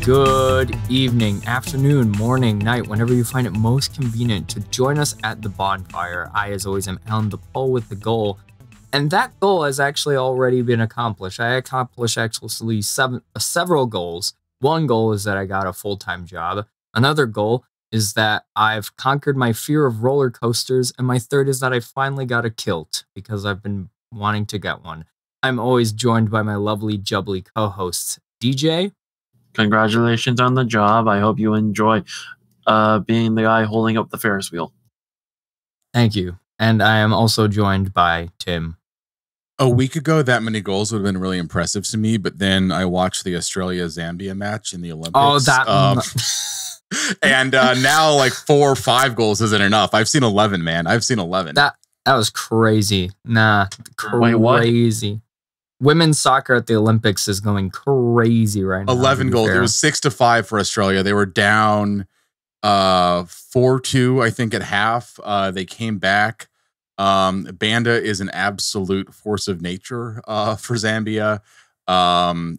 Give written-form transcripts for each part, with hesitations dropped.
good evening, afternoon, morning, night, whenever you find it most convenient to join us at the Bonfire. I, as always, am on the pole with the goal. And that goal has actually already been accomplished. I accomplished actually several goals. One goal is that I got a full-time job. Another goal is that I've conquered my fear of roller coasters. And my third is that I finally got a kilt because I've been wanting to get one. I'm always joined by my lovely, jubbly co-hosts, DJ. Congratulations on the job. I hope you enjoy being the guy holding up the Ferris wheel. Thank you. And I am also joined by Tim. A week ago, that many goals would have been really impressive to me, but then I watched the Australia-Zambia match in the Olympics. Oh, that... and now like 4 or 5 goals isn't enough. I've seen 11, man. I've seen 11. That was crazy. Nah, Wait, what? Crazy. Women's soccer at the Olympics is going crazy right now. 11 goals. It was 6-5 for Australia. They were down 4-2, I think, at half. They came back. Banda is an absolute force of nature for Zambia.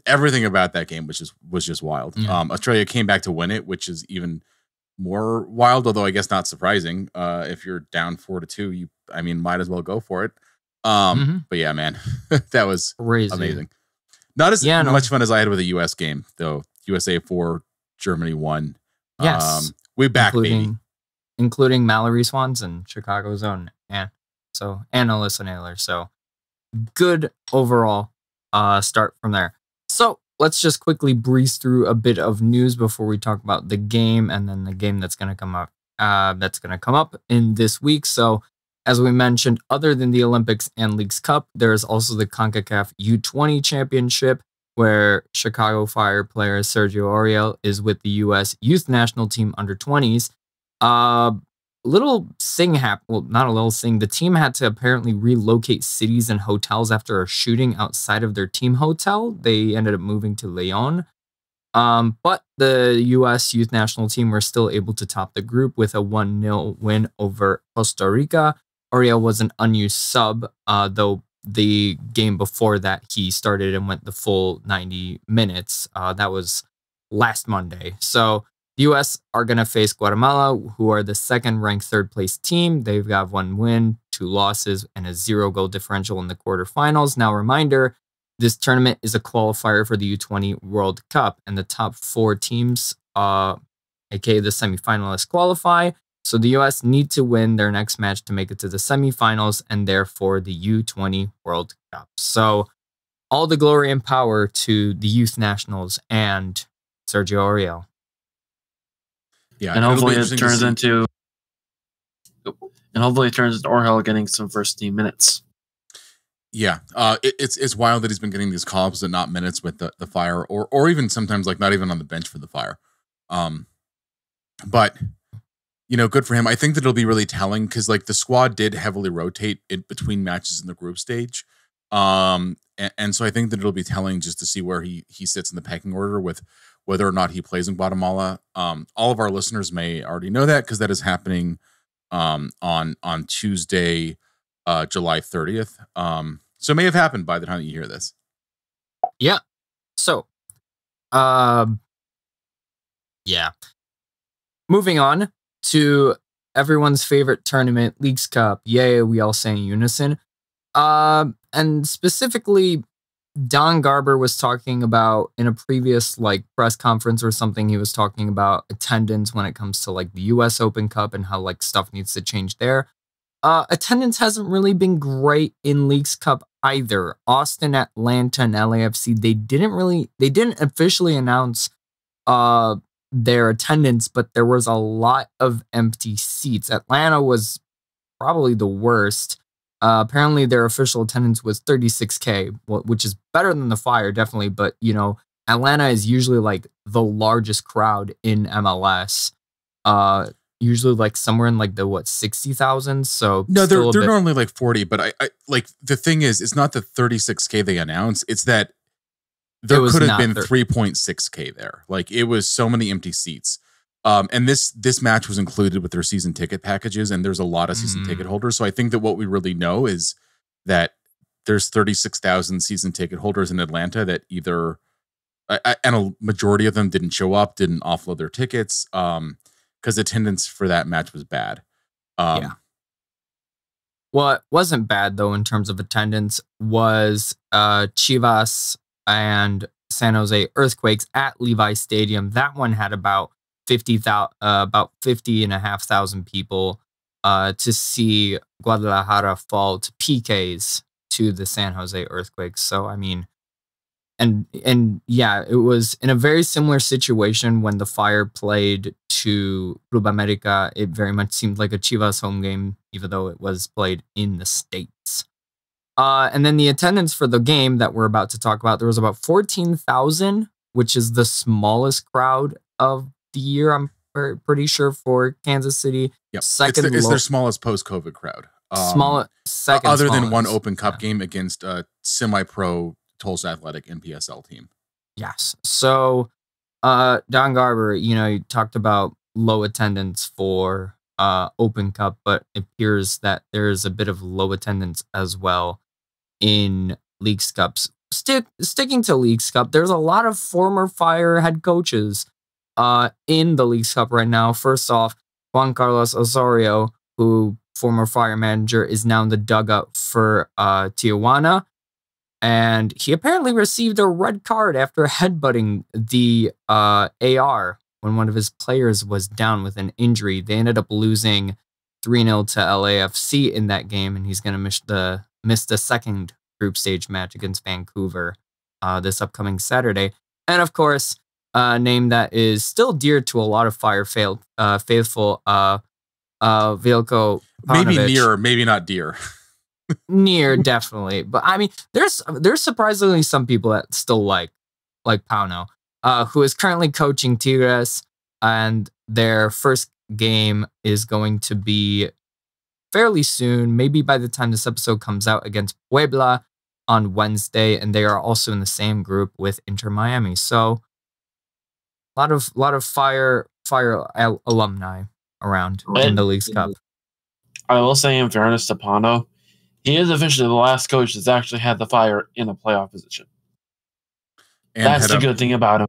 Everything about that game was just wild. Yeah. Australia came back to win it, which is even more wild, although I guess not surprising. If you're down 4-2, you might as well go for it. But yeah, man, that was crazy. Amazing. Not as much fun as I had with the US game, though. USA 4, Germany 1. Yes. We back, baby. Including Mallory Swanson, Chicago's own. And Alyssa Naylor. So good overall start from there. So let's just quickly breeze through a bit of news before we talk about the game and then the game that's going to come up in this week. So as we mentioned, other than the Olympics and Leagues Cup, there's also the CONCACAF U20 Championship, where Chicago Fire player Sergio Auriel is with the U.S. Youth National Team under-20s. The team had to apparently relocate cities and hotels after a shooting outside of their team hotel. They ended up moving to Leon. But the U.S. Youth National Team were still able to top the group with a 1-0 win over Costa Rica. Auriel was an unused sub, though the game before that he started and went the full 90 minutes. That was last Monday. So the U.S. are going to face Guatemala, who are the second-ranked third-place team. They've got 1 win, 2 losses, and a 0-goal differential in the quarterfinals. Now, reminder, this tournament is a qualifier for the U20 World Cup, and the top 4 teams, aka the semifinalists, qualify. So the U.S. need to win their next match to make it to the semifinals and therefore the U20 World Cup. So all the glory and power to the youth nationals and Sergio Auriel. Yeah, and hopefully it turns into Auriel getting some first team minutes. Yeah, it's wild that he's been getting these calls and not minutes with the Fire, or even sometimes like not even on the bench for the Fire. But good for him. I think that it'll be really telling because like the squad did heavily rotate in between matches in the group stage. And so I think that it'll be telling just to see where he sits in the pecking order with whether or not he plays in Guatemala. All of our listeners may already know that because that is happening on Tuesday, July 30th. So it may have happened by the time you hear this. Yeah. So, yeah. Moving on to everyone's favorite tournament, Leagues Cup. Yay, we all say in unison. And specifically, Don Garber was talking about in a previous press conference or something, he was talking about attendance when it comes to the US Open Cup and how stuff needs to change there. Attendance hasn't really been great in Leagues Cup either. Austin, Atlanta, and LAFC, they didn't officially announce their attendance, but there was a lot of empty seats. Atlanta was probably the worst. Apparently their official attendance was 36K, which is better than the Fire, definitely. But, Atlanta is usually the largest crowd in MLS. Usually somewhere in the 60,000. So no, they're normally 40. But I the thing is, it's not the 36K they announced. It's that there could have been 3.6K there. It was so many empty seats. And this match was included with their season ticket packages, and there's a lot of season ticket holders. So I think that what we really know is that there's 36,000 season ticket holders in Atlanta that either and a majority of them didn't show up, didn't offload their tickets, because attendance for that match was bad. Yeah. What wasn't bad though in terms of attendance was Chivas and San Jose Earthquakes at Levi Stadium. That one had about 50,500 people to see Guadalajara fall to PKs to the San Jose Earthquakes. So I mean, and yeah, it was in a very similar situation when the Fire played to Club America. It very much seemed like a Chivas home game, even though it was played in the States. And then the attendance for the game that we're about to talk about, there was about 14,000, which is the smallest crowd of the year, I'm pretty sure, for Kansas City. Yep. It's their smallest post-COVID crowd. Second other smallest. Than one Open Cup game against a semi-pro Tulsa Athletic NPSL team. Yes. So, Don Garber, you talked about low attendance for Open Cup, but it appears that there's a bit of low attendance as well in Leagues Cups. Sticking to Leagues Cup, there's a lot of former Fire head coaches in the Leagues Cup right now. First off, Juan Carlos Osorio, who former Fire manager, is now in the dugout for Tijuana. And he apparently received a red card after headbutting the AR when one of his players was down with an injury. They ended up losing 3-0 to LAFC in that game, and he's going to miss the second group stage match against Vancouver this upcoming Saturday. And of course, a name that is still dear to a lot of Fire faithful, Vilko Paunovic. Maybe near, maybe not dear. Near, definitely. But I mean, there's surprisingly some people that still like Pauno, who is currently coaching Tigres, and their first game is going to be fairly soon, maybe by the time this episode comes out, against Puebla on Wednesday, and they are also in the same group with Inter Miami. So a lot of Fire alumni around in the Leagues Cup. I will say, in fairness to Pauno, he is officially the last coach that's actually had the Fire in a playoff position. And that's the good thing about him.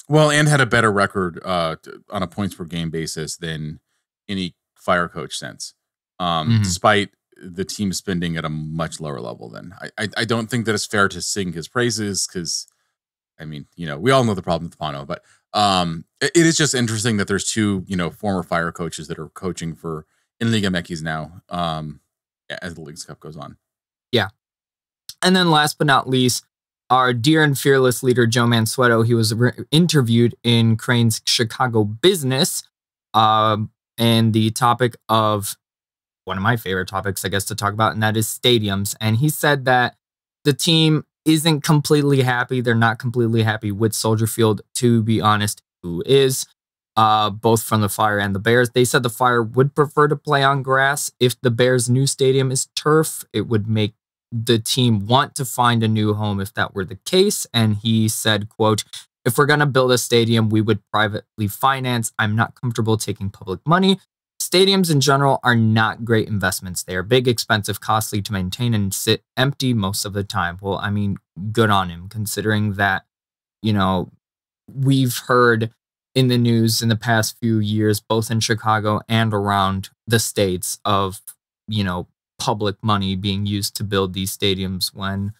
Well, and had a better record on a points per game basis than any Fire coach since, despite the team spending at a much lower level than. I don't think that it's fair to sing his praises because, I mean, we all know the problem with Pauno, but it is just interesting that there's two, former Fire coaches that are coaching for in Liga MX now. As the Leagues Cup goes on. Yeah. And then last but not least, our dear and fearless leader, Joe Mansueto. He was interviewed in Crane's Chicago Business. And the topic of one of my favorite topics, I guess, to talk about, and that is stadiums. And he said that the team isn't completely happy. They're not completely happy with Soldier Field, to be honest. Who is? Both from the Fire and the Bears. They said the Fire would prefer to play on grass. If the Bears' new stadium is turf, it would make the team want to find a new home if that were the case. And he said, quote, "If we're going to build a stadium, we would privately finance. I'm not comfortable taking public money. Stadiums in general are not great investments. They are big, expensive, costly to maintain, and sit empty most of the time." Well, I mean, good on him, considering that, we've heard in the news in the past few years, both in Chicago and around the States, of, public money being used to build these stadiums when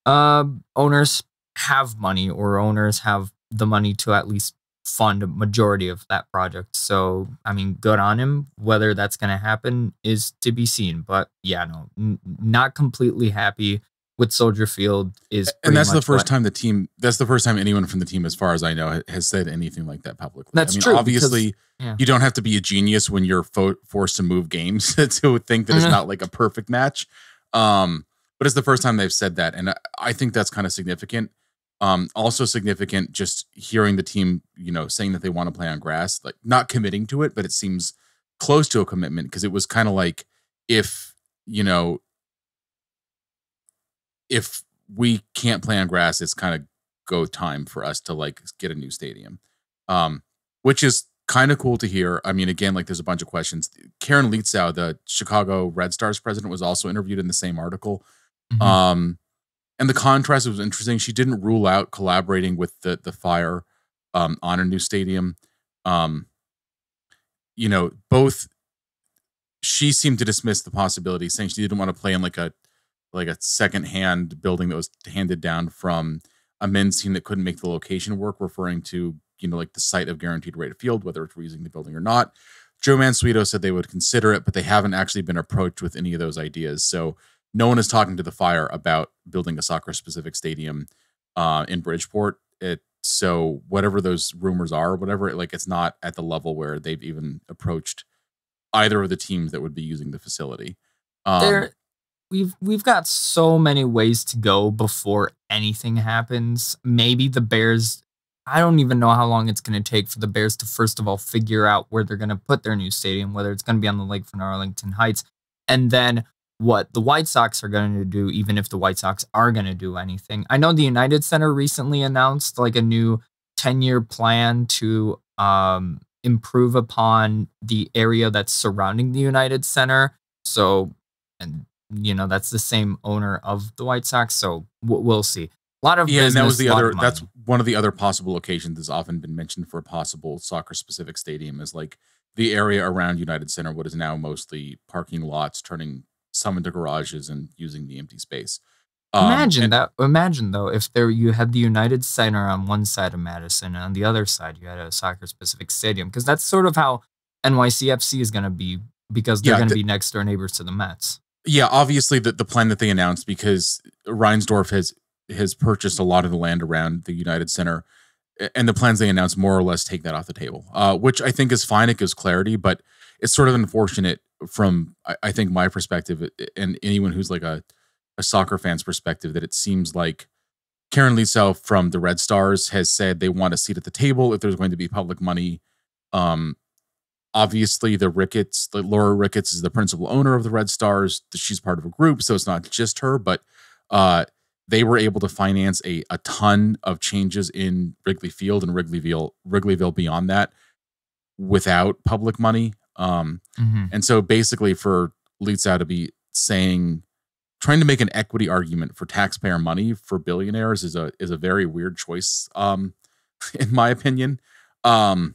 owners have money, or owners have the money to at least fund a majority of that project. So, I mean, good on him. Whether that's going to happen is to be seen. But yeah, no, not completely happy with Soldier Field is, and that's the first time that's the first time anyone from the team, as far as I know, has said anything like that publicly. That's true. Obviously, you don't have to be a genius when you're forced to move games to think that it's not like a perfect match. But it's the first time they've said that, and I think that's kind of significant. Also significant, just hearing the team, saying that they want to play on grass, like not committing to it, but it seems close to a commitment, because it was kind of like, if we can't play on grass, it's kind of go time for us to get a new stadium, which is kind of cool to hear. I mean, again, there's a bunch of questions. Karen Lietzau, the Chicago Red Stars president, was also interviewed in the same article. And the contrast was interesting. She didn't rule out collaborating with the Fire on a new stadium. Both. She seemed to dismiss the possibility, saying she didn't want to play in like a second-hand building that was handed down from a men's team that couldn't make the location work, referring to like the site of guaranteed rate of field, whether it's reusing the building or not. Joe Mansueto said they would consider it, but they haven't actually been approached with any of those ideas. So no one is talking to the Fire about building a soccer-specific stadium in Bridgeport. So whatever those rumors are, whatever, it's not at the level where they've even approached either of the teams that would be using the facility. We've got so many ways to go before anything happens. Maybe the Bears, I don't even know how long it's going to take for the Bears to first of all figure out where they're going to put their new stadium, whether it's going to be on the lakefront or Arlington Heights, and then what the White Sox are going to do, even if the White Sox are going to do anything. I know the United Center recently announced like a new 10-year plan to improve upon the area that's surrounding the United Center. So, and that's the same owner of the White Sox. So we'll see. A lot of business, and that was the other. That's That's one of the other possible locations that's often been mentioned for a possible soccer-specific stadium is like the area around United Center, what is now mostly parking lots, turning some into garages and using the empty space. Imagine though, if you had the United Center on one side of Madison and on the other side you had a soccer-specific stadium, because that's sort of how NYCFC is going to be, because they're going to be next door neighbors to the Mets. Yeah, obviously the plan that they announced, because Reinsdorf has purchased a lot of the land around the United Center, and the plans they announced more or less take that off the table, which I think is fine. It gives clarity, but it's sort of unfortunate from, I think, my perspective and anyone who's like a soccer fan's perspective, that it seems like Karen Liesel from the Red Stars has said they want a seat at the table if there's going to be public money. Obviously, Laura Ricketts is the principal owner of the Red Stars. She's part of a group, so it's not just her, but they were able to finance a ton of changes in Wrigley Field and Wrigleyville beyond that without public money. And so basically for Liesel to be trying to make an equity argument for taxpayer money for billionaires is a very weird choice, in my opinion. I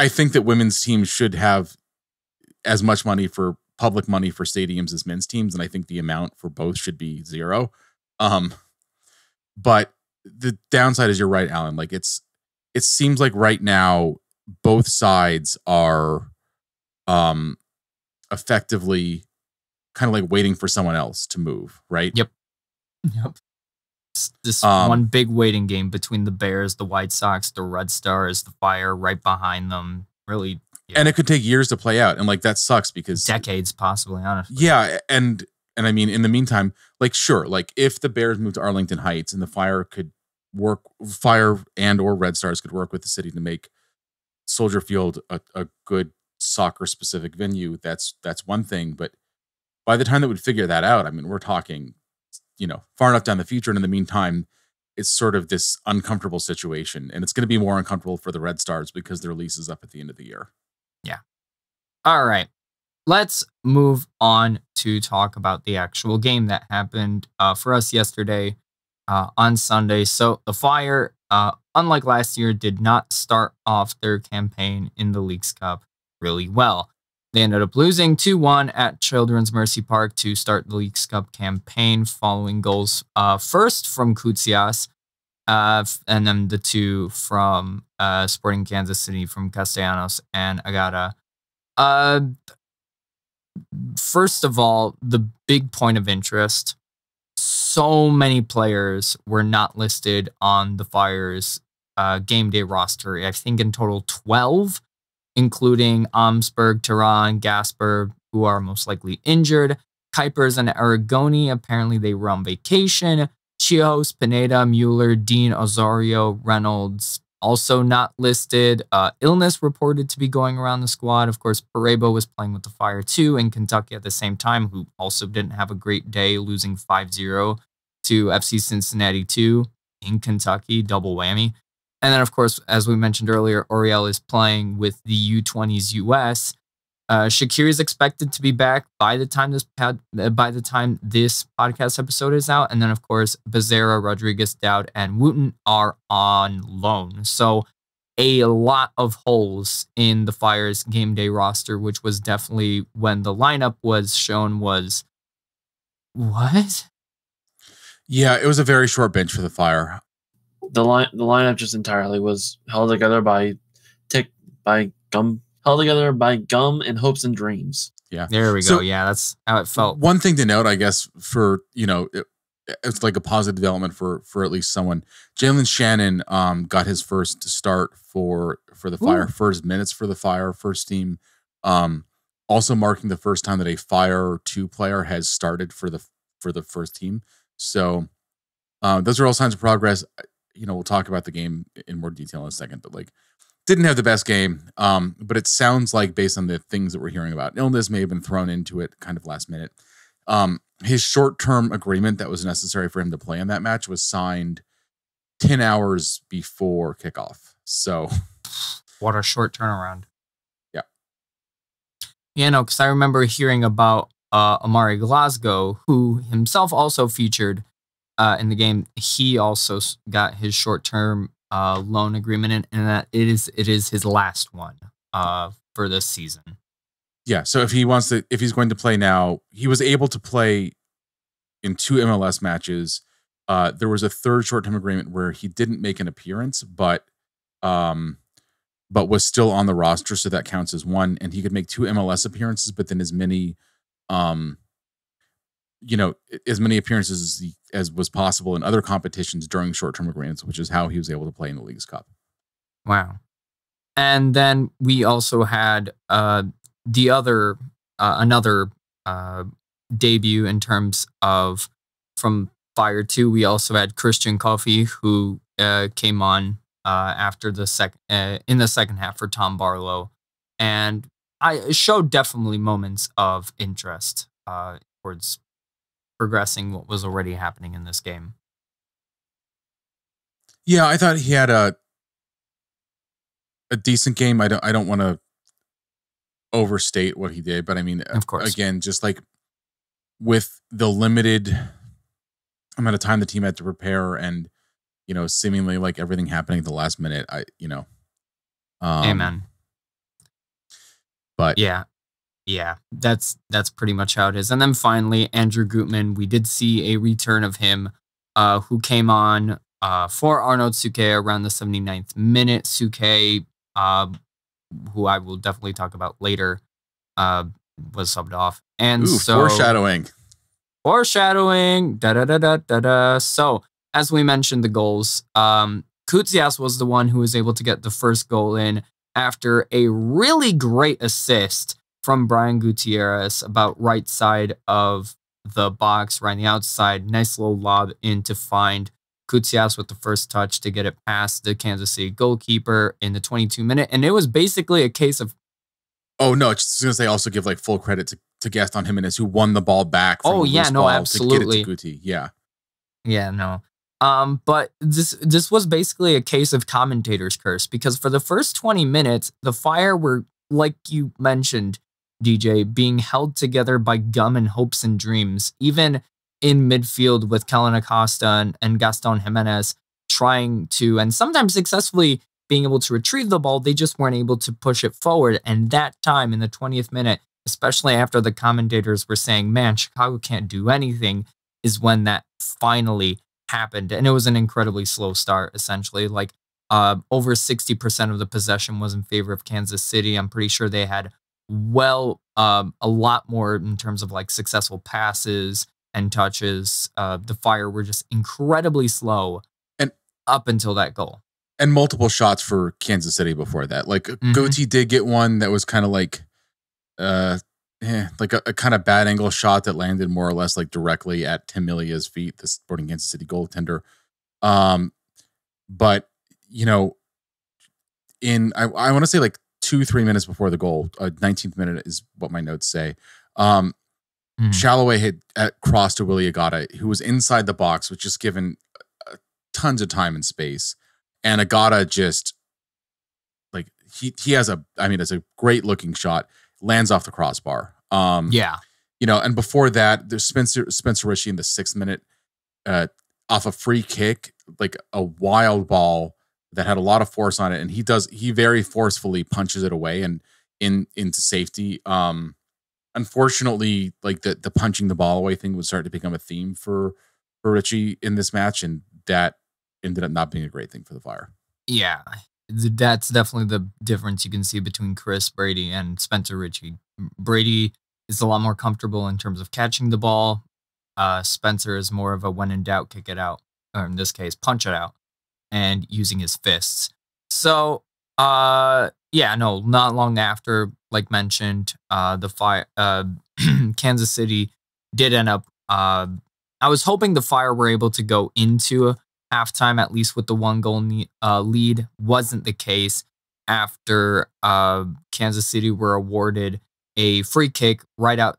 think that women's teams should have as much money for public money for stadiums as men's teams, and I think the amount for both should be zero. But the downside is, you're right, Alan. It seems like right now both sides are effectively kind of like waiting for someone else to move, right? Yep. This one big waiting game between the Bears, the White Sox, the Red Stars, the Fire right behind them. Really, yeah. And it could take years to play out, and that sucks because decades, possibly, honestly. Yeah, and I mean, in the meantime, sure, if the Bears moved to Arlington Heights and the Fire and or Red Stars could work with the city to make Soldier Field a good soccer specific venue, that's one thing, but by the time that we'd figure that out, I mean, we're talking, far enough down the future. And in the meantime, it's sort of this uncomfortable situation, and it's going to be more uncomfortable for the Red Stars because their lease is up at the end of the year. Yeah. All right. Let's move on to talk about the actual game that happened for us yesterday on Sunday. So the Fire, unlike last year, did not start off their campaign in the Leagues Cup really well. They ended up losing 2-1 at Children's Mercy Park to start the Leagues Cup campaign, following goals first from Koutsias, and then the two from Sporting Kansas City from Castellanos and Agata. First of all, the big point of interest, so many players were not listed on the Fire's game day roster. I think in total 12, including Amsberg, Tehran, Gasper, who are most likely injured. Kuipers and Aragoni, apparently they were on vacation. Chios, Pineda, Mueller, Dean, Osorio, Reynolds, also not listed. Illness reported to be going around the squad. Of course, Parebo was playing with the Fire too in Kentucky at the same time, who also didn't have a great day, losing 5-0 to FC Cincinnati 2 in Kentucky, double whammy. And then, of course, as we mentioned earlier, Oriel is playing with the U20s US. Shaqiri is expected to be back by the time this podcast episode is out, and then of course Becerra, Rodriguez, Dowd, and Wooten are on loan. So a lot of holes in the Fire's game day roster, which was definitely when the lineup was shown was what? Yeah, it was a very short bench for the Fire. The lineup just entirely was held together by gum and hopes and dreams. Yeah. There we go. Yeah, that's how it felt. One thing to note, I guess, for, it's like a positive development for at least someone. Jalen Shannon got his first start for the Fire, first minutes for the Fire, first team. Also marking the first time that a Fire 2 player has started for the first team. So those are all signs of progress. We'll talk about the game in more detail in a second, but didn't have the best game. But it sounds like, based on the things that we're hearing about, illness may have been thrown into it kind of last minute. His short-term agreement that was necessary for him to play in that match was signed 10 hours before kickoff. So what a short turnaround. Yeah. Yeah, no, because I remember hearing about Amari Glasgow, who himself also featured in the game. He also got his short-term loan agreement, and that it is his last one for this season. Yeah, so if he's going to play now, he was able to play in 2 MLS matches. There was a third short-term agreement where he didn't make an appearance, but was still on the roster, so that counts as 1. And he could make 2 MLS appearances, but then as many appearances as was possible in other competitions during short-term agreements, which is how he was able to play in the Leagues Cup. Wow. And then we also had another debut in terms of from Fire 2. We also had Christian Coffey, who came on after in the second half for Tom Barlow, and I showed definitely moments of interest towards progressing what was already happening in this game. Yeah, I thought he had a decent game. I don't want to overstate what he did, but I mean, of course, again, just with the limited amount of time the team had to prepare, and seemingly everything happening at the last minute, amen. But yeah, that's pretty much how it is. And then finally, Andrew Gutman, we did see a return of him, who came on for Arnold Suke around the 79th minute. Suke, who I will definitely talk about later, was subbed off. And so foreshadowing. So as we mentioned, the goals, Koutsias was the one who was able to get the first goal in after a really great assist from Brian Gutierrez about right side of the box, right on the outside. Nice little lob in to find Koutsias with the first touch to get it past the Kansas City goalkeeper in the 22-minute. And it was basically a case of... Oh, no, just going to say also give full credit to Gaston Jimenez, who won the ball back from the loose ball absolutely. to get it to Guti. Yeah. Yeah, no. But this was basically a case of commentator's curse, because for the first 20 minutes, the Fire were, like you mentioned, DJ, being held together by gum and hopes and dreams, even in midfield with Kellen Acosta and Gaston Jimenez trying to, and sometimes successfully, being able to retrieve the ball. They just weren't able to push it forward. And that time in the 20th minute, especially after the commentators were saying, man, Chicago can't do anything, is when that finally happened. And it was an incredibly slow start, essentially. Over 60% of the possession was in favor of Kansas City. I'm pretty sure they had a lot more in terms of successful passes and touches. The Fire were just incredibly slow and up until that goal. And multiple shots for Kansas City before that. Guti did get one that was kind of a kind of bad angle shot that landed more or less directly at Tim Millia's feet, the Sporting Kansas City goaltender. But I want to say 2-3 minutes before the goal, 19th minute is what my notes say. Shalloway had crossed to Willie Agata, who was inside the box, was just given tons of time and space. And Agata just he has it's a great looking shot, lands off the crossbar. Yeah. You know, and before that, there's Spencer Richey in the 6th minute off a free kick, like a wild ball that had a lot of force on it, and he very forcefully punches it away and into safety. Unfortunately, like the punching the ball away thing would start to become a theme for Richie in this match, and that ended up not being a great thing for the Fire. Yeah, that's definitely the difference you can see between Chris Brady and Spencer Richey. Brady is a lot more comfortable in terms of catching the ball. Spencer is more of a when in doubt, kick it out, or in this case, punch it out, and using his fists. So, yeah, no, not long after, like mentioned, the Fire, Kansas City did end up. I was hoping the Fire were able to go into halftime at least with the 1-goal lead. Wasn't the case after Kansas City were awarded a free kick right out,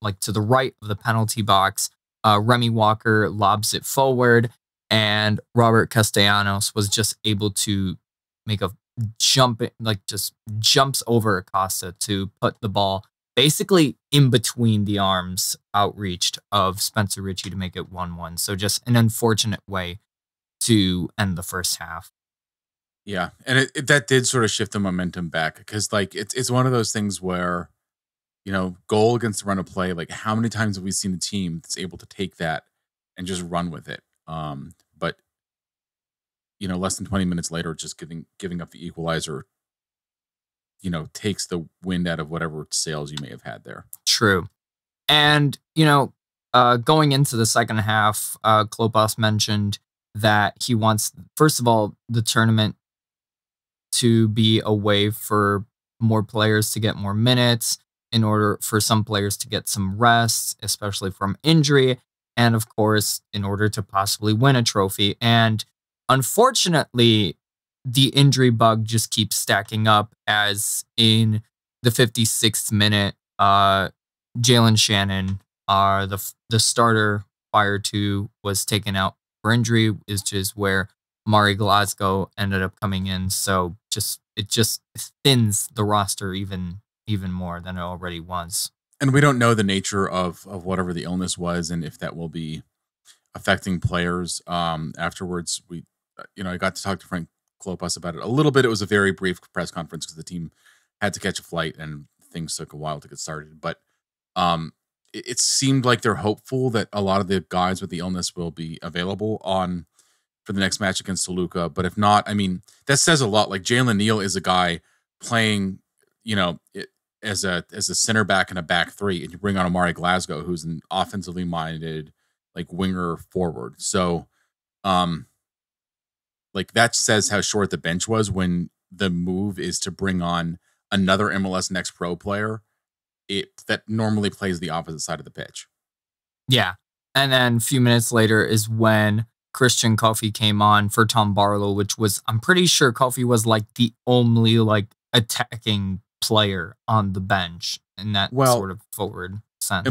like to the right of the penalty box. Remy Walker lobs it forward, and Robert Castellanos was just able to make a jump, like just jumps over Acosta to put the ball basically in between the arms outreached of Spencer Richey to make it 1-1. So just an unfortunate way to end the first half. Yeah, and that did sort of shift the momentum back, because like it's one of those things where, you know, goal against the run of play, like how many times have we seen a team that's able to take that and just run with it? But you know, less than 20 minutes later, just giving up the equalizer, you know, takes the wind out of whatever sails you may have had there. True. And, you know, going into the second half, Klopas mentioned that he wants, first of all, the tournament to be a way for more players to get more minutes, in order for some players to get some rest, especially from injury, and of course, in order to possibly win a trophy. And unfortunately, the injury bug just keeps stacking up, as in the 56th minute, Jalen Shannon, the starter Fire 2, was taken out for injury, which is where Mari Glasgow ended up coming in. So it just thins the roster even more than it already was. And we don't know the nature of whatever the illness was, and if that will be affecting players afterwards. I got to talk to Frank Klopas about it a little bit. It was a very brief press conference because the team had to catch a flight and things took a while to get started. But it seemed like they're hopeful that a lot of the guys with the illness will be available for the next match against Toluca. But if not, I mean, that says a lot. Like Jalen Neal is a guy playing, you know, as a center back in a back three, and you bring on Amari Glasgow, who's an offensively minded, like winger forward. So, like that says how short the bench was when the move is to bring on another MLS Next Pro player that normally plays the opposite side of the pitch. Yeah. And then a few minutes later is when Christian Kofi came on for Tom Barlow, which was, I'm pretty sure Kofi was like the only like attacking player on the bench in that sort of forward sense.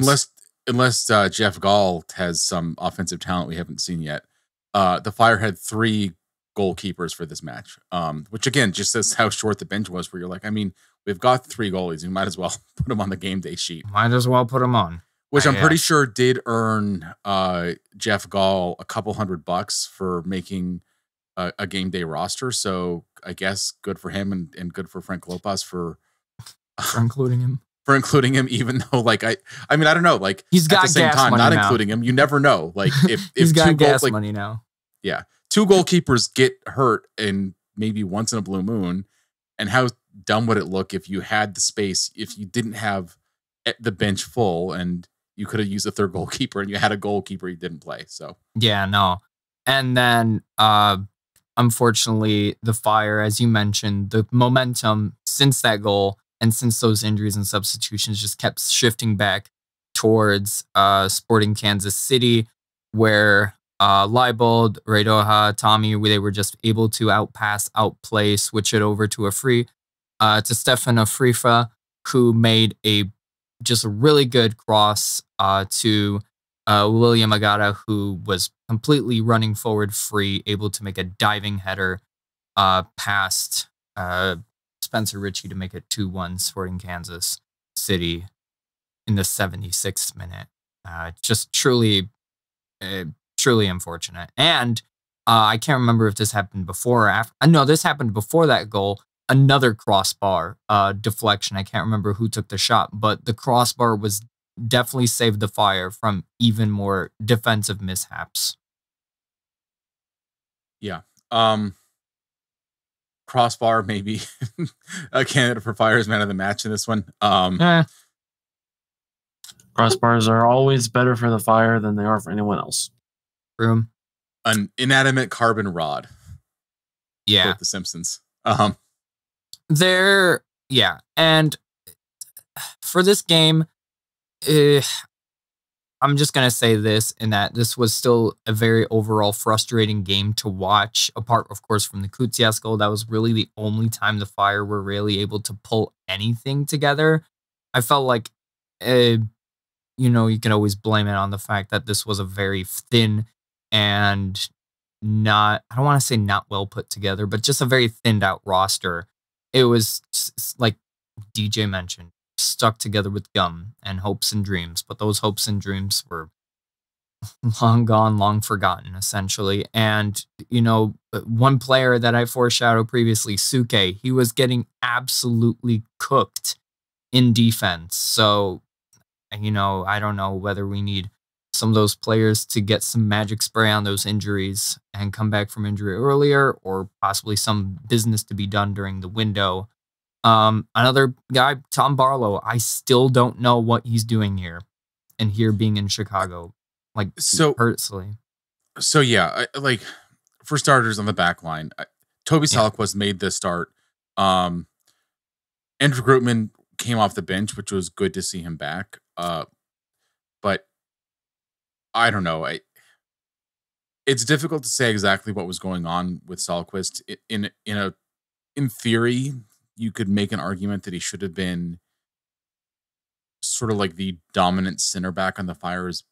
Unless Jeff Gall has some offensive talent we haven't seen yet. The Fire had 3 goalkeepers for this match, which again just says how short the bench was, where you're like, I mean, we've got 3 goalies. You might as well put them on the game day sheet. Might as well put them on. Which I'm pretty sure did earn Jeff Gall a couple $100 for making a game day roster. So I guess good for him and good for Frank Klopas for including him. For including him, even though, like, I mean, I don't know, like, he's got at the same gas time, money not now. including him, you never know. Like, if he's got gas money now. Yeah, 2 goalkeepers get hurt in maybe once in a blue moon, and how dumb would it look if you had the space, if you didn't have the bench full, and you could have used a 3rd goalkeeper, and you had a goalkeeper you didn't play. So yeah, no, and then unfortunately, the Fire, as you mentioned, the momentum since that goal. And since those injuries and substitutions just kept shifting back towards Sporting Kansas City, where Leibold, Redoja, Tommy, they were just able to outplay, switch it over to a free to Stefan Afrifa, who made a really good cross to William Agata, who was completely running forward free, able to make a diving header past Spencer Richey to make it 2-1 Sporting Kansas. City in the 76th minute. Just truly unfortunate. And I can't remember if this happened before or after. No, this happened before that goal. Another crossbar deflection. I can't remember who took the shot, but the crossbar was definitely saved the Fire from even more defensive mishaps. Yeah. Crossbar maybe a candidate for Fire's man of the match in this one. Crossbars are always better for the Fire than they are for anyone else. Room. An inanimate carbon rod. Yeah. Quote The Simpsons. Yeah. And for this game, I'm just going to say this, in that this was still a very overall frustrating game to watch, apart, of course, from the Kutsias goal. That was really the only time the Fire were really able to pull anything together. I felt like, you can always blame it on the fact that this was a very thin and I don't want to say not well put together, but just a very thinned out roster. It was, like DJ mentioned, stuck together with gum and hopes and dreams, but those hopes and dreams were long gone, long forgotten, essentially. And, one player that I foreshadowed previously, Suke, he was getting absolutely cooked in defense. So, I don't know whether we need some of those players to get some magic spray on those injuries and come back from injury earlier, or possibly some business to be done during the window. Another guy, Tom Barlow, I still don't know what he's doing here, and here being in Chicago, personally. So yeah, for starters on the back line, Toby Salakwas made the start. Andrew Grootman came off the bench, which was good to see him back. But I don't know. It's difficult to say exactly what was going on with Salquist. In theory, you could make an argument that he should have been sort of like the dominant center back on the Fire's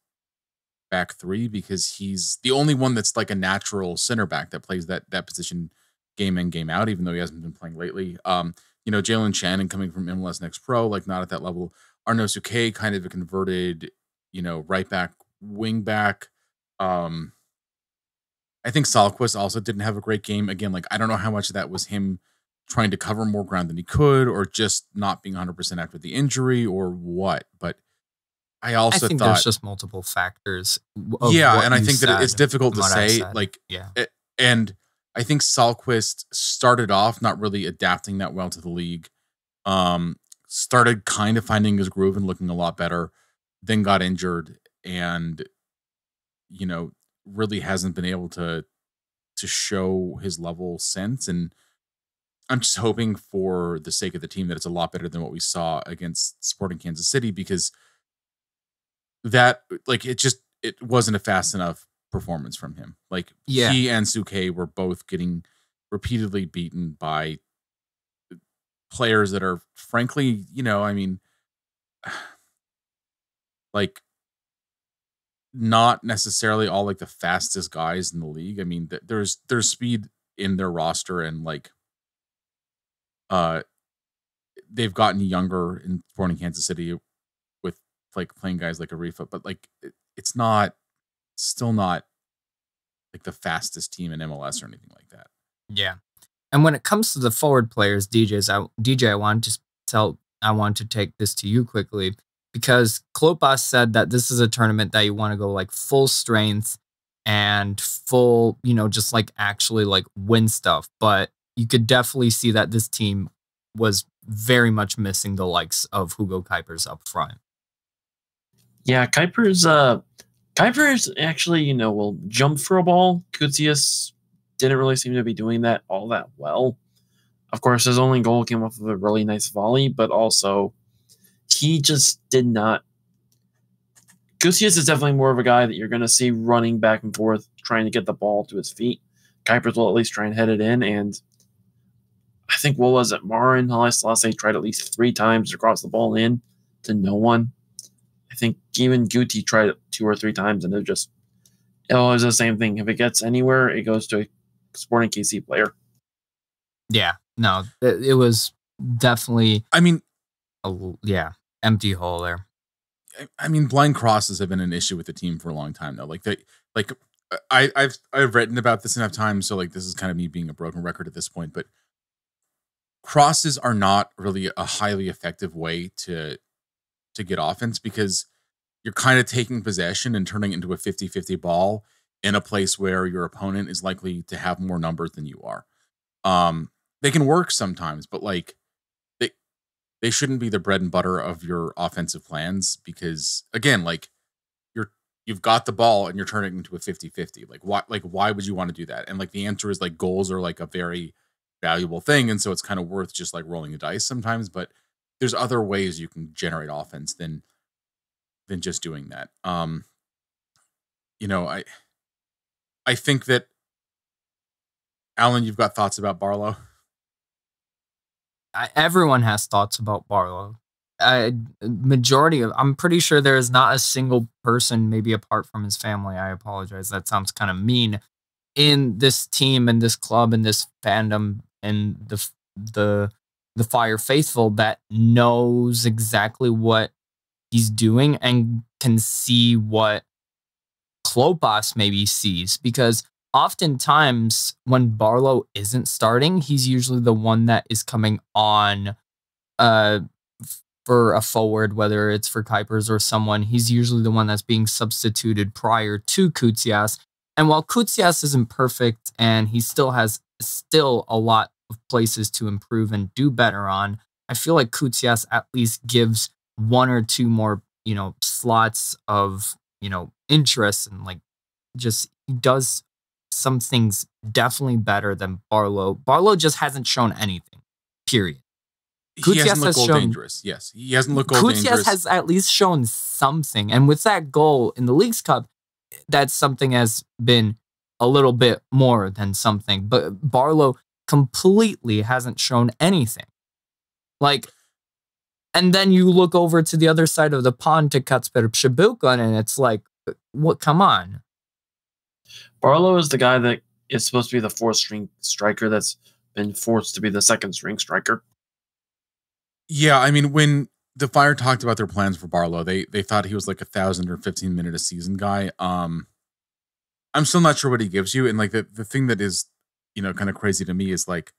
back three, because he's the only one that's like a natural center back that plays that position game in, game out, even though he hasn't been playing lately. Jalen Shannon coming from MLS Next Pro, not at that level. Arnaud Suquet, kind of a converted, right back, wing back. I think Salquist also didn't have a great game. Again, I don't know how much of that was him trying to cover more ground than he could, or just not being 100% after the injury, or what. But I think there's just multiple factors. And I think that it's difficult to say. And I think Salquist started off not really adapting that well to the league. Started kind of finding his groove and looking a lot better, then got injured, and really hasn't been able to show his level since. And I'm just hoping, for the sake of the team, that it's a lot better than what we saw against Sporting Kansas City, because that it wasn't a fast enough performance from him. He and Suke were both getting repeatedly beaten by players that are, frankly, not necessarily all the fastest guys in the league. I mean, there's speed in their roster, and they've gotten younger in Sporting Kansas City with playing guys like Arifa, but it's still not the fastest team in MLS or anything like that. Yeah. And when it comes to the forward players, DJ, I want to take this to you quickly, because Klopas said that this is a tournament that you want to go full strength and full, just actually win stuff. But you could definitely see that this team was very much missing the likes of Hugo Kuipers up front. Yeah, Kuipers actually, will jump for a ball. Kutsias didn't really seem to be doing that all that well. Of course, his only goal came off of a really nice volley, but also he just did not. Kutsias is definitely more of a guy that you're going to see running back and forth, trying to get the ball to his feet. Kuipers will at least try and head it in, and I think, what was it, Marin Haile-Selassie tried at least 3 times to cross the ball in to no one. I think even Guti tried it 2 or 3 times, and it was the same thing. If it gets anywhere, it goes to a Sporting KC player. Yeah, no, it was definitely. I mean, yeah. empty hole there. I mean, blind crosses have been an issue with the team for a long time though. I've written about this enough times, so like this is kind of me being a broken record at this point, but crosses are not really a highly effective way to get offense because you're kind of taking possession and turning it into a 50-50 ball in a place where your opponent is likely to have more numbers than you are. They can work sometimes, but like they shouldn't be the bread and butter of your offensive plans because again, like you've got the ball and you're turning it into a 50-50. Why would you want to do that? And like the answer is like goals are like a very valuable thing. And so it's kind of worth just like rolling the dice sometimes, but there's other ways you can generate offense than just doing that. I think that Alan, you've got thoughts about Barlow. Everyone has thoughts about Barlow. I'm pretty sure there is not a single person, maybe apart from his family, I apologize, that sounds kind of mean, in this team and this club and this fandom and the Fire faithful that knows exactly what he's doing and can see what Klopas maybe sees, because oftentimes when Barlow isn't starting, he's usually the one that is coming on for a forward, whether it's for Kuipers or someone. He's usually the one that's being substituted prior to Kutsias. And while Kutsias isn't perfect and he still has a lot of places to improve and do better on, I feel like Kutsias at least gives one or two more, slots of, interest, and like just he does some things definitely better than Barlow. Barlow just hasn't shown anything, period. He hasn't looked goal dangerous. Yes, he hasn't looked goal dangerous. Kutsias has at least shown something. And with that goal in the Leagues Cup, that something has been a little bit more than something. But Barlow completely hasn't shown anything. And then you look over to the other side of the pond to Kacper Przybyłko, and it's like, what? Come on. Barlow is the guy that is supposed to be the fourth string striker that's been forced to be the second string striker. Yeah, I mean, when the Fire talked about their plans for Barlow, they thought he was like 1,000 or 15-minute a season guy. I'm still not sure what he gives you. And like the thing that is, kind of crazy to me is like,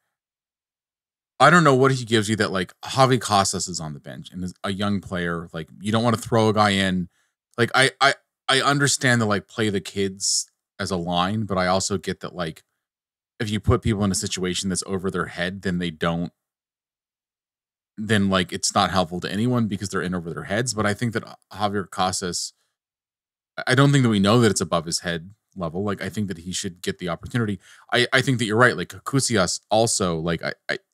I don't know what he gives you that like Javi Casas is on the bench and is a young player. Like you don't want to throw a guy in. Like I understand the like play the kids as a line, but I also get that like if you put people in a situation that's over their head, then like it's not helpful to anyone because they're in over their heads. But I think that Javier Casas, I don't think that we know that it's above his head level. Like I think that he should get the opportunity. I think that you're right. Like Kutsias also, like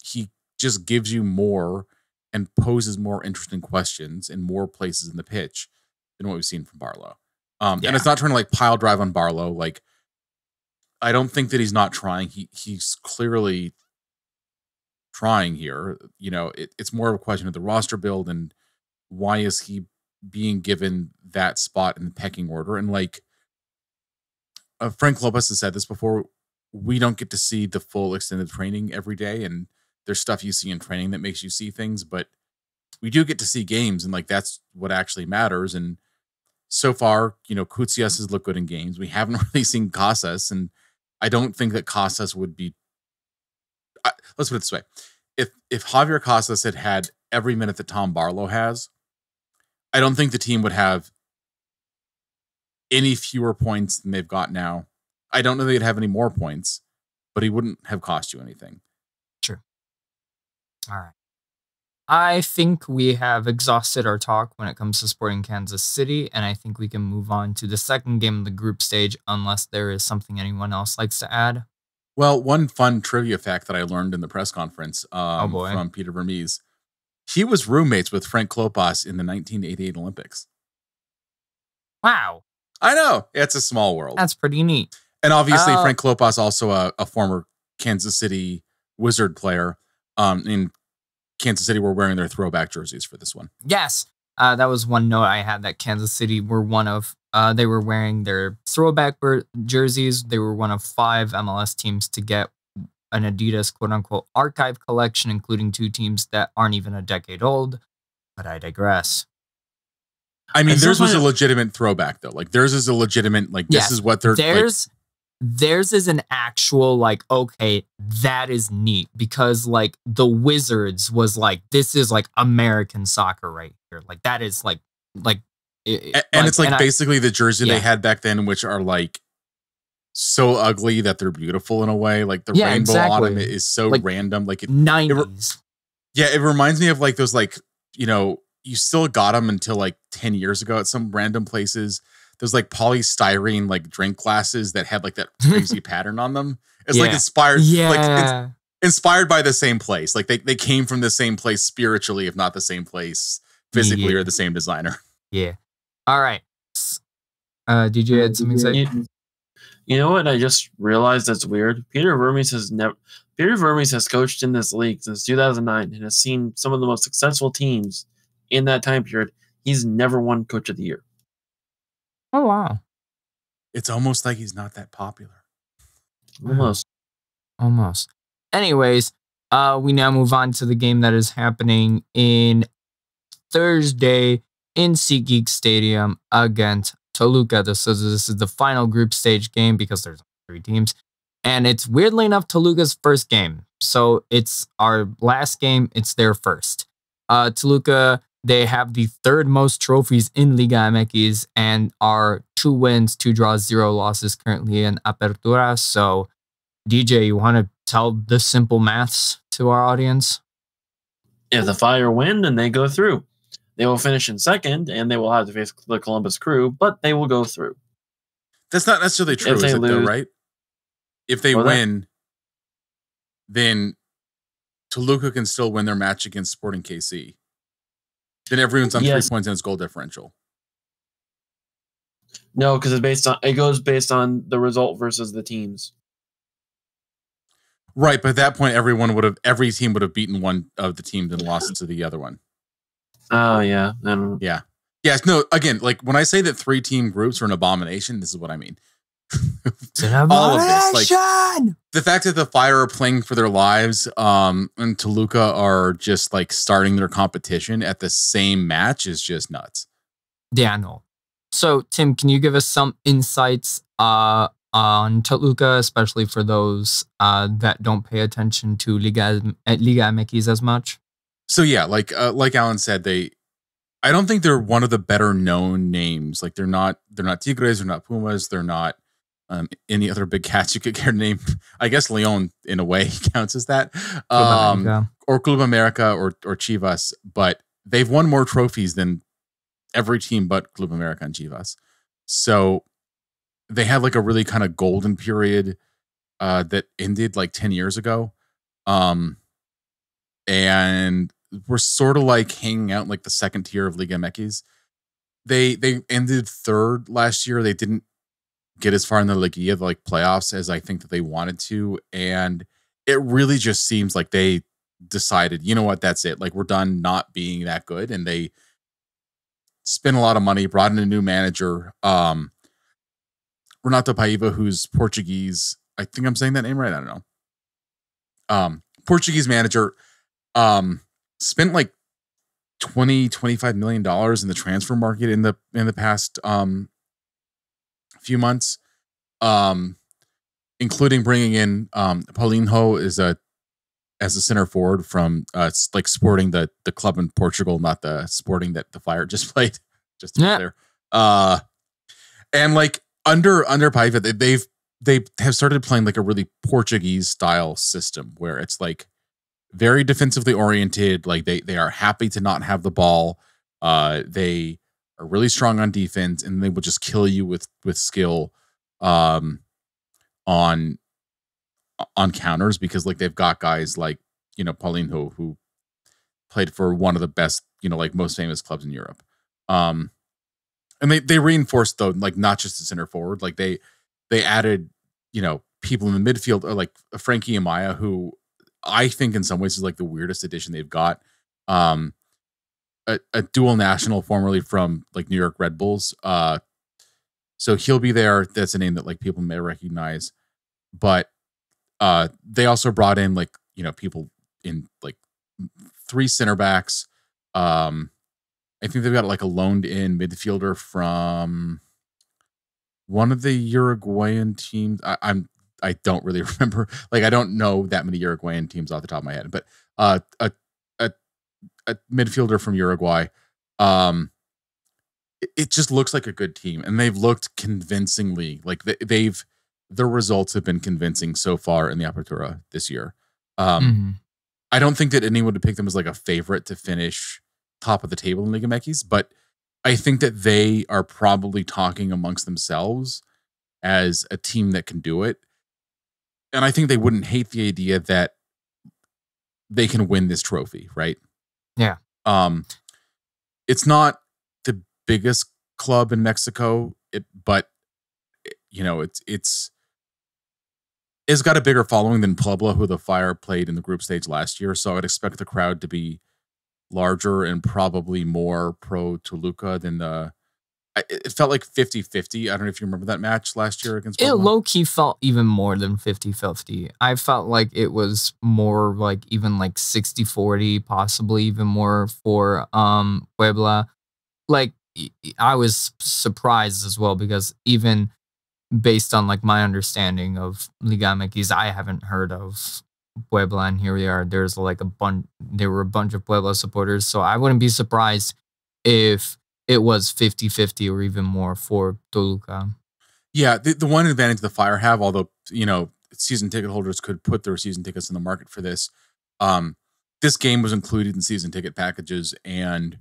he just gives you more and poses more interesting questions in more places in the pitch than what we've seen from Barlow. And it's not trying to like pile drive on Barlow. Like I don't think that he's not trying. He's clearly trying here. It's more of a question of the roster build and why is he being given that spot in the pecking order. And like Frank Lopez has said this before, we don't get to see the full extended training every day, and there's stuff you see in training that makes you see things, but we do get to see games, and like that's what actually matters. And so far, Kutsias has looked good in games. We haven't really seen Casas, and I don't think that Casas would be. Let's put it this way: if Javier Casas had every minute that Tom Barlow has, I don't think the team would have any fewer points than they've got now. I don't know they'd have any more points, but he wouldn't have cost you anything. Sure. All right. I think we have exhausted our talk when it comes to Sporting Kansas City, and I think we can move on to the second game of the group stage unless there is something anyone else likes to add. Well, one fun trivia fact that I learned in the press conference from Peter Vermees, he was roommates with Frank Klopas in the 1988 Olympics. Wow. I know. It's a small world. That's pretty neat. And obviously, Frank Klopas, also a former Kansas City Wizard player. In Kansas City were wearing their throwback jerseys for this one. Yes. That was one note I had, that Kansas City were one of, they were wearing their throwback jerseys. They were one of 5 MLS teams to get an Adidas quote unquote archive collection, including 2 teams that aren't even a decade old. but I digress. I mean, theirs was a legitimate throwback, though. Like, theirs is a legitimate, like, this is what they're... Theirs is an actual, like, okay, that is neat. Because, like, the Wizards was like, this is, like, American soccer right here. Like, that is, like... it's, like, basically the jersey they had back then, which are, like, so ugly that they're beautiful in a way. Like, the rainbow on them is so like, random. Like, 90s. It reminds me of, like, those, like, you know... You still got them until like 10 years ago at some random places. There's like polystyrene like drink glasses that had like that crazy pattern on them. It's like inspired, like it's inspired by the same place. Like they came from the same place spiritually, if not the same place physically or the same designer. Yeah. All right. Did you add something to say? You know what? I just realized that's weird. Peter Vermes has coached in this league since 2009 and has seen some of the most successful teams in that time period. He's never won Coach of the Year. Oh, wow. It's almost like he's not that popular. Almost. Anyways, we now move on to the game that is happening in Thursday in SeatGeek Stadium against Toluca. This is the final group stage game because there's 3 teams. And it's weirdly enough Toluca's first game. So it's our last game. It's their first. Toluca, they have the 3rd most trophies in Liga MX and are 2 wins, 2 draws, 0 losses currently in Apertura. So, DJ, you want to tell the simple maths to our audience? If the Fire win, then they go through. They will finish in second, and they will have to face the Columbus Crew, but they will go through. That's not necessarily true, is it, though, right? If they win, then Toluca can still win their match against Sporting KC. Then everyone's on 3 points in its goal differential. No, because it goes based on the result versus the teams. Right, but at that point, every team would have beaten one of the teams and lost to the other one. Oh yeah, yeah. No, again, like when I say that 3-team groups are an abomination, this is what I mean. All of this, like the fact that the Fire are playing for their lives, and Toluca are just like starting their competition at the same match is just nuts. Yeah, no. So, Tim, can you give us some insights on Toluca, especially for those that don't pay attention to Liga MX as much? So yeah, like Alan said, I don't think they're one of the better known names. Like they're not Tigres, they're not Pumas, they're not any other big cats you could care to name. I guess Leon in a way counts as that, or Club America or Chivas, but they've won more trophies than every team but Club America and Chivas. So they had like a really kind of golden period that ended like 10 years ago, and we're sort of like hanging out in like the second tier of Liga MX. They ended 3rd last year. They didn't get as far in the Liga, like playoffs, as I think that they wanted to. And it really just seems like they decided, you know what, that's it. Like we're done not being that good. And they spent a lot of money, brought in a new manager, Renato Paiva, who's Portuguese. I think I'm saying that name right. I don't know. Portuguese manager, spent like $25 million in the transfer market in the past few months, including bringing in Paulinho as a center forward from like Sporting, the club in Portugal, not the Sporting that the Fire just played. Just to be clear. And like under Paiva, they have started playing like a really Portuguese style system where it's like very defensively oriented. Like they are happy to not have the ball. They are really strong on defense, and they will just kill you with skill on counters, because like they've got guys like, you know, Paulinho, who played for one of the best, you know, like most famous clubs in Europe. And they reinforced, though, like not just the center forward, like they added, you know, people in the midfield, or like Frankie Amaya, who I think in some ways is like the weirdest addition they've got. A dual national, formerly from like New York Red Bulls. So he'll be there. That's a name that like people may recognize. But they also brought in like, you know, people in like 3 center backs, I think they've got like a loaned in midfielder from one of the Uruguayan teams. I don't really remember. Like, I don't know that many Uruguayan teams off the top of my head, but a midfielder from Uruguay. It just looks like a good team, and they've looked convincingly like their results have been convincing so far in the Apertura this year. I don't think that anyone would pick them as like a favorite to finish top of the table in Liga MX, but I think that they are probably talking amongst themselves as a team that can do it. And I think they wouldn't hate the idea that they can win this trophy, right? Yeah. It's not the biggest club in Mexico, but you know, it's got a bigger following than Puebla, who the Fire played in the group stage last year. So I'd expect the crowd to be larger and probably more pro Toluca than it felt like 50-50. I don't know if you remember that match last year against Puebla. It low-key felt even more than 50-50. I felt like it was more like even like 60-40, possibly even more for Puebla. Like, I was surprised as well, because even based on like my understanding of Liga MX, I haven't heard of Puebla, and here we are. There's like there were a bunch of Puebla supporters, so I wouldn't be surprised if it was 50-50 or even more for Toluca. Yeah, the one advantage the Fire have, although, you know, season ticket holders could put their season tickets in the market for this, this game was included in season ticket packages, and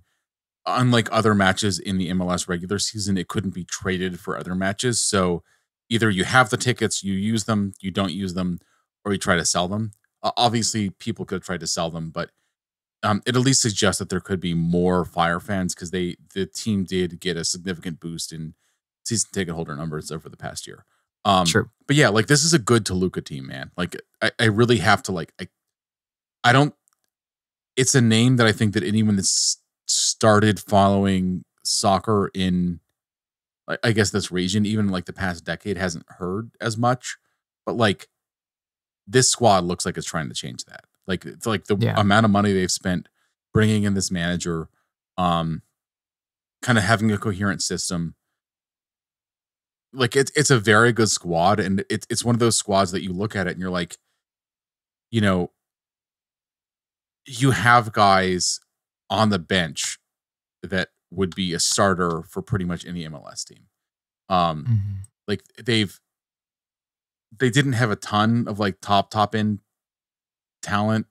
unlike other matches in the MLS regular season, it couldn't be traded for other matches. So either you have the tickets, you use them, you don't use them, or you try to sell them. Obviously, people could try to sell them, but it at least suggests that there could be more Fire fans, because the team did get a significant boost in season ticket holder numbers over the past year. True. But yeah, like, this is a good Toluca team, man. Like, I really have to, like, I don't, it's a name that I think that anyone that's started following soccer in, I guess, this region, even like the past decade, hasn't heard as much. But like, this squad looks like it's trying to change that. Like, it's like the amount of money they've spent bringing in this manager, kind of having a coherent system. Like, it's a very good squad, and it's one of those squads that you look at it and you're like, you know, you have guys on the bench that would be a starter for pretty much any MLS team. Like, they didn't have a ton of like top end talent.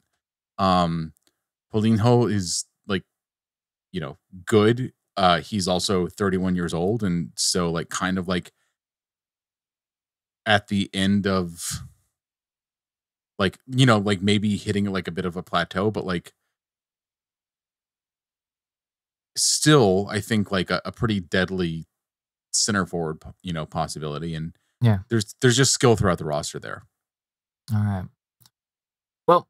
Paulinho is, like, you know, good. He's also 31 years old, and so like kind of like at the end of, like, you know, like maybe hitting like a bit of a plateau, but like still, I think like a pretty deadly center forward, you know, possibility. And yeah, there's just skill throughout the roster there. All right. Well,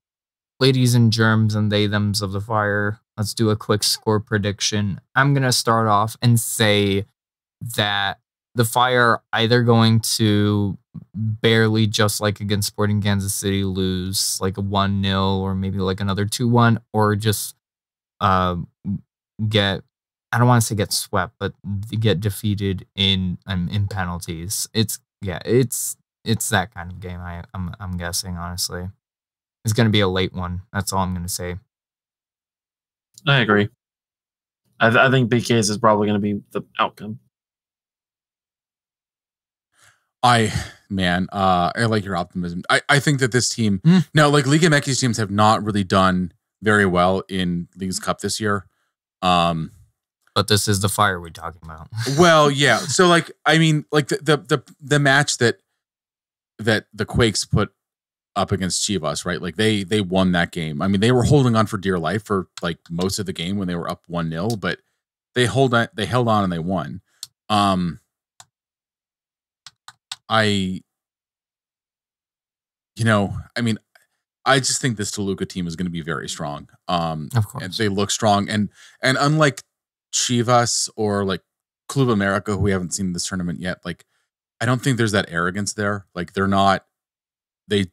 ladies and germs and they thems of the Fire, let's do a quick score prediction. I'm gonna start off and say that the Fire are either going to barely, just like against Sporting Kansas City, lose like a 1-0 or maybe like another 2-1, or just get, I don't want to say get swept, but get defeated in penalties. It's that kind of game. I'm guessing, honestly. It's going to be a late one. That's all I'm going to say. I agree. I think big case is probably going to be the outcome. I like your optimism. I think that this team, now, like, Liga MX teams have not really done very well in Leagues Cup this year. But this is the Fire we're talking about. Well, yeah. So, like, I mean, like the match that the Quakes put up against Chivas, right? Like, they won that game. I mean, they were holding on for dear life for like most of the game when they were up 1-0, but they held on and they won. I mean, I just think this Toluca team is going to be very strong. Of course. And they look strong, and unlike Chivas or like Club America, who we haven't seen in this tournament yet, like, I don't think there's that arrogance there. Like, they're not, they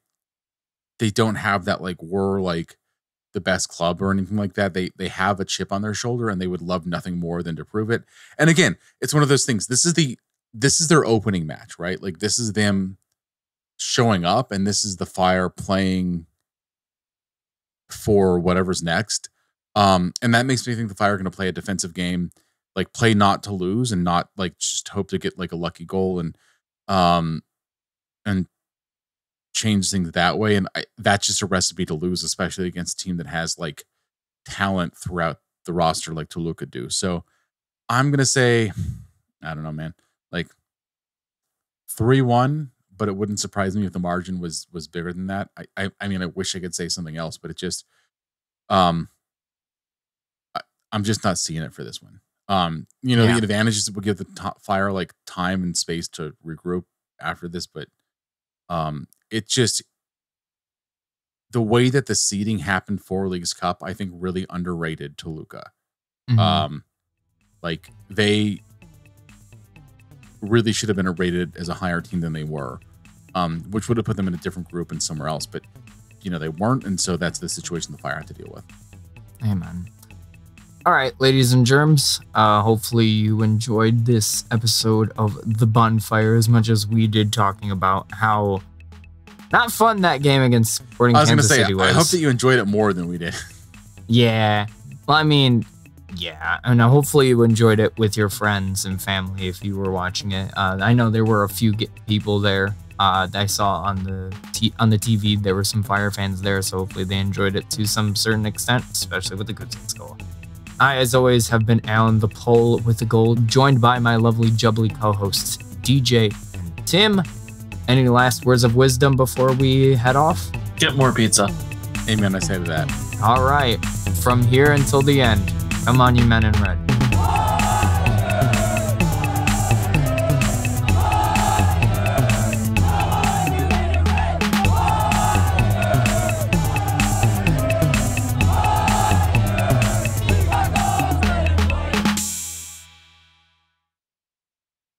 don't have that, like, we're like the best club or anything like that. They have a chip on their shoulder, and they would love nothing more than to prove it. And again, it's one of those things. This is their opening match, right? Like, this is them showing up, and this is the Fire playing for whatever's next. And that makes me think the Fire are going to play a defensive game, like play not to lose and not like just hope to get like a lucky goal and change things that way. And that's just a recipe to lose, especially against a team that has like talent throughout the roster like Toluca do. So I'm going to say, I don't know, man, like 3-1, but it wouldn't surprise me if the margin was bigger than that. I mean, I wish I could say something else, but it just, I'm just not seeing it for this one. The advantages will give the Fire like time and space to regroup after this, but it just, the way that the seeding happened for Leagues Cup, I think really underrated Toluca. Like they really should have been rated as a higher team than they were, which would have put them in a different group and somewhere else, but they weren't. And so that's the situation the Fire had to deal with. Amen. All right, ladies and germs, hopefully you enjoyed this episode of The Bonfire as much as we did, talking about how not fun that game against Sporting Kansas City was. I hope that you enjoyed it more than we did. Yeah. Well, I mean, yeah. And hopefully you enjoyed it with your friends and family if you were watching it. I know there were a few people there that I saw on the TV. There were some Fire fans there, so hopefully they enjoyed it to some certain extent, especially with the Kutzins goal. I, as always, have been Alan the Pole with the goal, joined by my lovely jubbly co-hosts, DJ and Tim. Any last words of wisdom before we head off? Get more pizza. Amen, I say to that. All right. From here until the end, come on, you men in red.